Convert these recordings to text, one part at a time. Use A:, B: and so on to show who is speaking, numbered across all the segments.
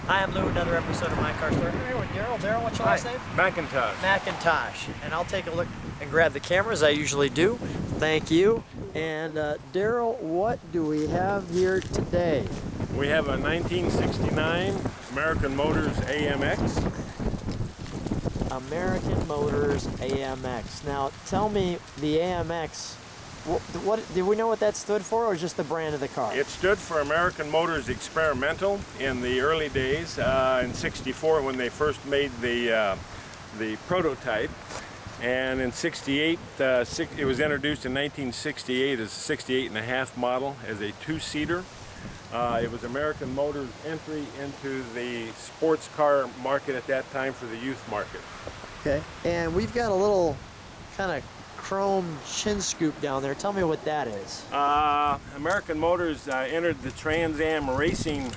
A: Hi, I'm Lou, another episode of My Car Store. I'm here with Darryl. Darryl, what's your last name?
B: McIntosh.
A: McIntosh. And I'll take a look and grab the camera as I usually do. Thank you. And Darryl, what do we have here today?
B: We have a 1969 American Motors AMX.
A: American Motors AMX. Now, tell me, the AMX, what do we know what that stood for, or just the brand of the car?
B: It stood for American Motors Experimental in the early days, in '64 when they first made the prototype, and in '68 it was introduced in 1968 as a 68.5 model as a two-seater. It was American Motors' entry into the sports car market at that time for the youth market.
A: Okay, and we've got a little kind of chrome chin scoop down there. Tell me what that is.
B: American Motors entered the Trans Am racing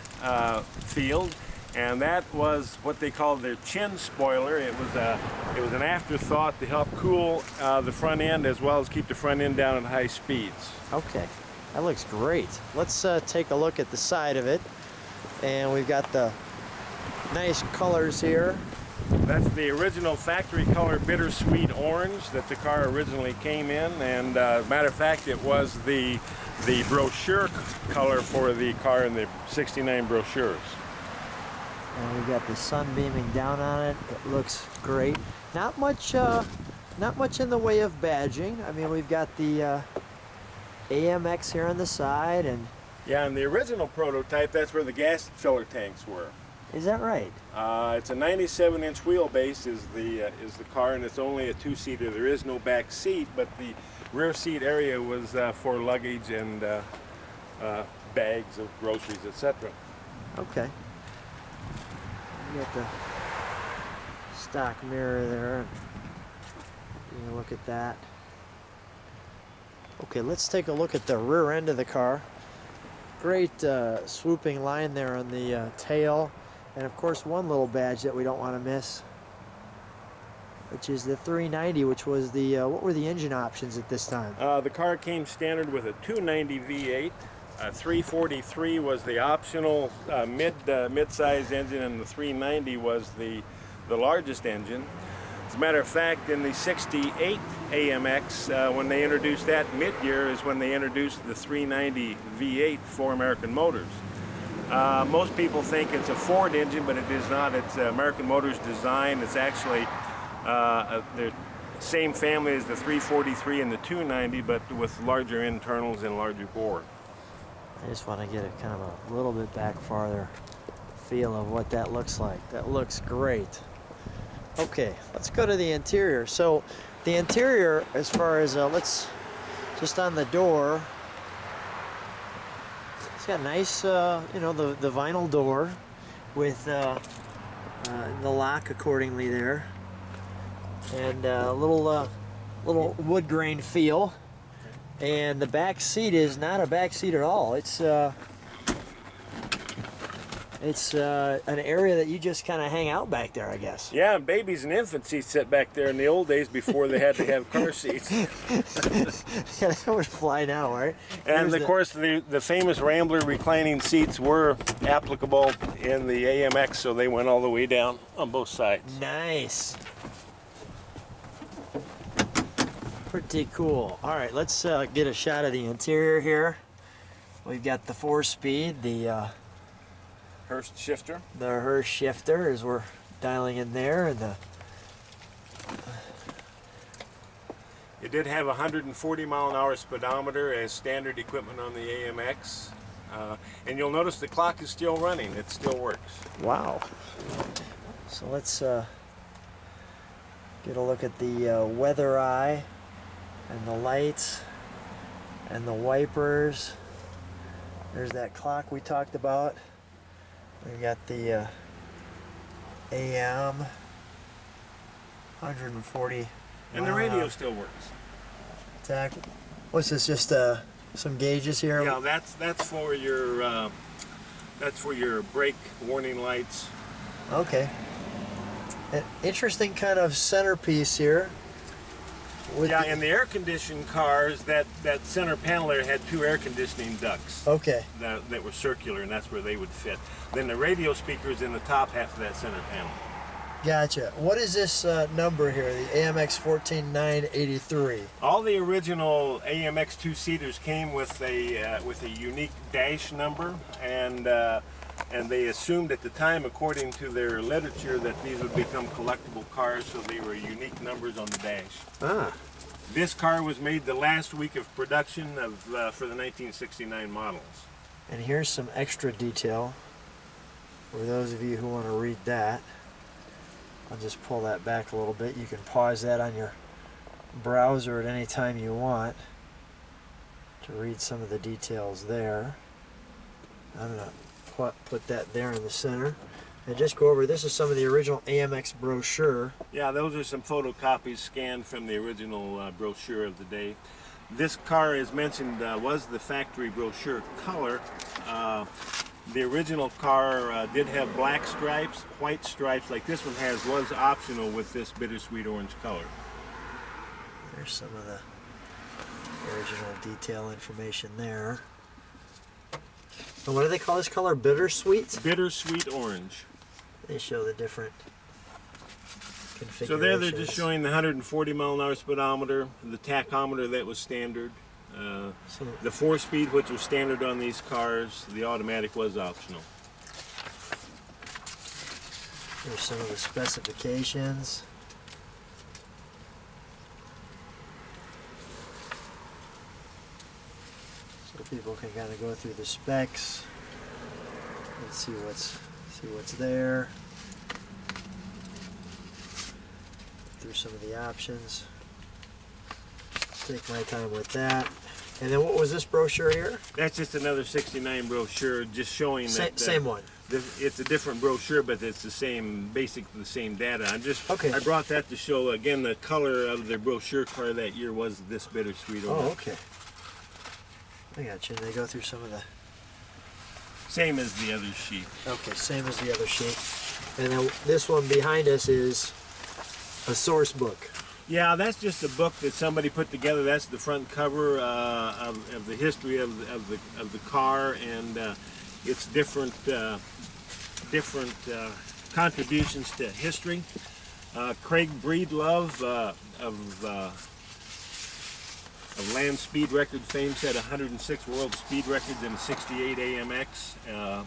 B: field, and that was what they called their chin spoiler. It was an afterthought to help cool the front end as well as keep the front end down at high speeds.
A: Okay, that looks great. Let's take a look at the side of it, and we've got the nice colors here.
B: That's the original factory color Bittersweet Orange that the car originally came in, and matter of fact, it was the brochure color for the car in the '69 brochures.
A: And we've got the sun beaming down on it. It looks great. Not much in the way of badging. I mean, we've got the AMX here on the side, and
B: yeah, in the original prototype, that's where the gas filler tanks were.
A: Is that right?
B: It's a 97-inch wheelbase is the car, and it's only a two-seater. There is no back seat, but the rear seat area was for luggage and bags of groceries, etc.
A: Okay. You got the stock mirror there. You look at that. Okay, let's take a look at the rear end of the car. Great swooping line there on the tail. And of course, one little badge that we don't want to miss, which is the 390, which was the, what were the engine options at this time?
B: The car came standard with a 290 V8. 343 was the optional mid-size engine, and the 390 was the largest engine. As a matter of fact, in the '68 AMX, when they introduced that mid-year, is when they introduced the 390 V8 for American Motors. Most people think it's a Ford engine, but it is not. It's American Motors design. It's actually the same family as the 343 and the 290, but with larger internals and larger bore.
A: I just want to get it kind of a little bit back farther, feel of what that looks like. That looks great. Okay, let's go to the interior. So the interior, as far as, let's just on the door, it's got nice, you know, the vinyl door with the lock accordingly there, and a little wood grain feel. And the back seat is not a back seat at all. It's an area that you just kind of hang out back there, I guess.
B: Yeah, and babies and infant seats sit back there in the old days before they had to have car seats.
A: Yeah, that would fly now, right?
B: And of course, the famous Rambler reclining seats were applicable in the AMX, so they went all the way down on both sides.
A: Nice. Pretty cool. All right, let's get a shot of the interior here. We've got the 4-speed, the
B: Hurst shifter.
A: The Hurst shifter as we're dialing in there, and
B: it did have a 140-mile-an-hour speedometer as standard equipment on the AMX, and you'll notice the clock is still running. It still works.
A: Wow. So let's get a look at the weather eye and the lights and the wipers. There's that clock we talked about. We've got the AM 140.
B: And the radio still works.
A: Exactly. What's this? Just some gauges here?
B: Yeah, that's for your brake warning lights.
A: Okay. An interesting kind of centerpiece here.
B: Yeah, in the air-conditioned cars, that center panel there had 2 air conditioning ducts.
A: Okay.
B: That were circular, and that's where they would fit. Then the radio speaker's in the top half of that center panel.
A: Gotcha. What is this number here? The AMX 14983.
B: All the original AMX 2-seaters came with a unique dash number, and they assumed at the time, according to their literature, that these would become collectible cars, so they were unique numbers on the dash.
A: Ah.
B: This car was made the last week of production for the 1969 models.
A: And here's some extra detail for those of you who want to read that. I'll just pull that back a little bit. You can pause that on your browser at any time you want to read some of the details there. I'm going to put that there in the center. And just go over, this is some of the original AMX brochure.
B: Yeah, those are some photocopies scanned from the original brochure of the day. This car, as mentioned, was the factory brochure color. The original car did have black stripes, white stripes like this one has, was optional with this bittersweet orange color.
A: There's some of the original detail information there. And what do they call this color? Bittersweet?
B: Bittersweet orange.
A: They show the different configurations.
B: So there they're just showing the 140 mile/hour speedometer, the tachometer that was standard, the 4-speed, which was standard on these cars. The automatic was optional.
A: Here's some of the specifications. So people can kind of go through the specs and see what's there. Through some of the options. Take my time with that. And then what was this brochure here?
B: That's just another 69 brochure, just showing that
A: Same one.
B: It's a different brochure, but it's the same, basically the same data. I brought that to show again the color of the brochure car that year was this bittersweet orange.
A: Oh, okay. I got you. They go through some of the.
B: Same as the other sheet.
A: Okay, same as the other sheet. And then this one behind us is a source book.
B: Yeah, that's just a book that somebody put together. That's the front cover of the history of the car, and it's different contributions to history. Craig Breedlove of Land Speed Record fame set 106 world speed records in a 68 AMX.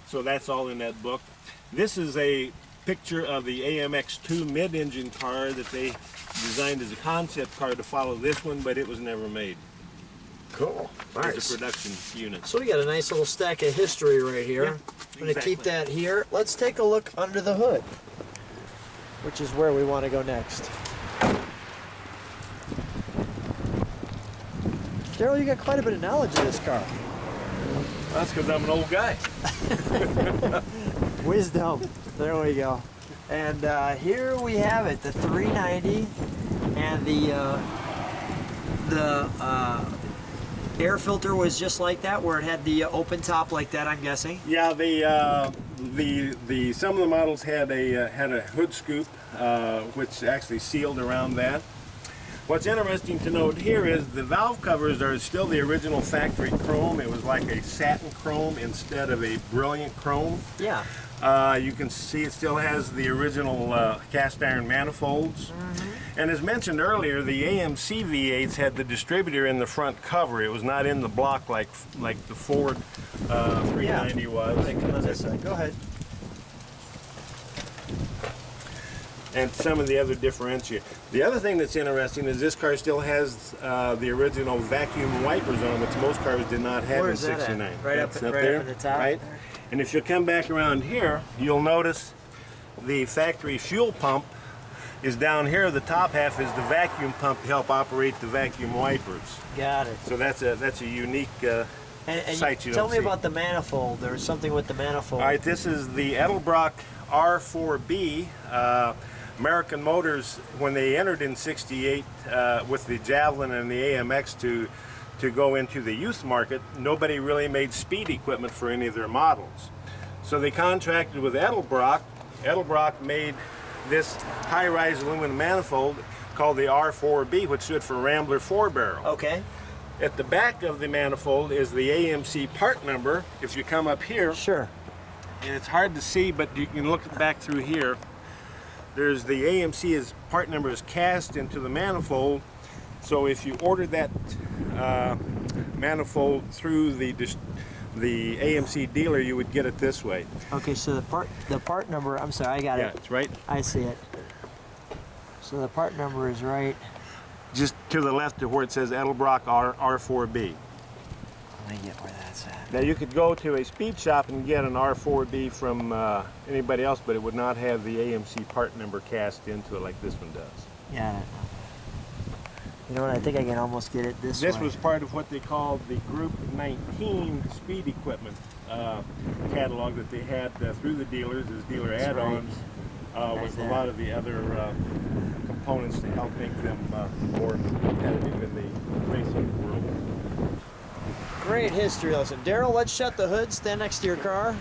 B: So that's all in that book. This is a picture of the AMX2 mid-engine car that they designed as a concept car to follow this one, but it was never made.
A: Cool. Nice.
B: It's a production unit.
A: So we got a nice little stack of history right here.
B: Yeah,
A: I'm going to keep that here. Let's take a look under the hood, which is where we want to go next. Darryl, you got quite a bit of knowledge of this car.
B: That's because I'm an old guy.
A: Wisdom. There we go. And here we have it, the 390, and the air filter was just like that, where it had the open top like that, I'm guessing.
B: Yeah, some of the models had a hood scoop, which actually sealed around that. What's interesting to note here is the valve covers are still the original factory chrome. It was like a satin chrome instead of a brilliant chrome.
A: Yeah.
B: You can see it still has the original cast iron manifolds. Mm-hmm. And as mentioned earlier, the AMC V8s had the distributor in the front cover. It was not in the block like the Ford 390 was.
A: They come on this side. Go ahead.
B: And some of the other differentiators. The other thing that's interesting is this car still has the original vacuum wipers on, which most cars did not have in '69.
A: Right up there, in the top.
B: Right? And if you come back around here, you'll notice the factory fuel pump is down here. The top half is the vacuum pump to help operate the vacuum wipers.
A: Got it.
B: So that's a unique sight you don't see.
A: Tell me about the manifold. There's something with the manifold.
B: All right, this is the Edelbrock R4B. American Motors, when they entered in '68 with the Javelin and the AMX to go into the youth market, nobody really made speed equipment for any of their models. So they contracted with Edelbrock. Edelbrock made this high-rise aluminum manifold called the R4B, which stood for Rambler 4-barrel.
A: Okay.
B: At the back of the manifold is the AMC part number. If you come up here,
A: Sure.
B: and it's hard to see, but you can look back through here. There's the AMC part number is cast into the manifold. So if you order that manifold through the AMC dealer, you would get it this way.
A: Okay, so the part number, I'm sorry, I got
B: Yeah,
A: it.
B: it's right
A: I see it. So the part number is right.
B: just to the left of where it says Edelbrock R4B.
A: Let me get where that's at.
B: Now you could go to a speed shop and get an R4B from anybody else, but it would not have the AMC part number cast into it like this one does.
A: Got it. You know what? I think I can almost get it this way.
B: This was part of what they called the Group 19 speed equipment catalog that they had through the dealers as dealer add-ons with a lot of the other components to help make them more competitive in the racing world.
A: Great history lesson. Darryl, let's shut the hood. Stand next to your car.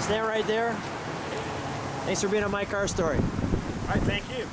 A: Stand right there. Thanks for being on My Car Story.
B: All right, thank you.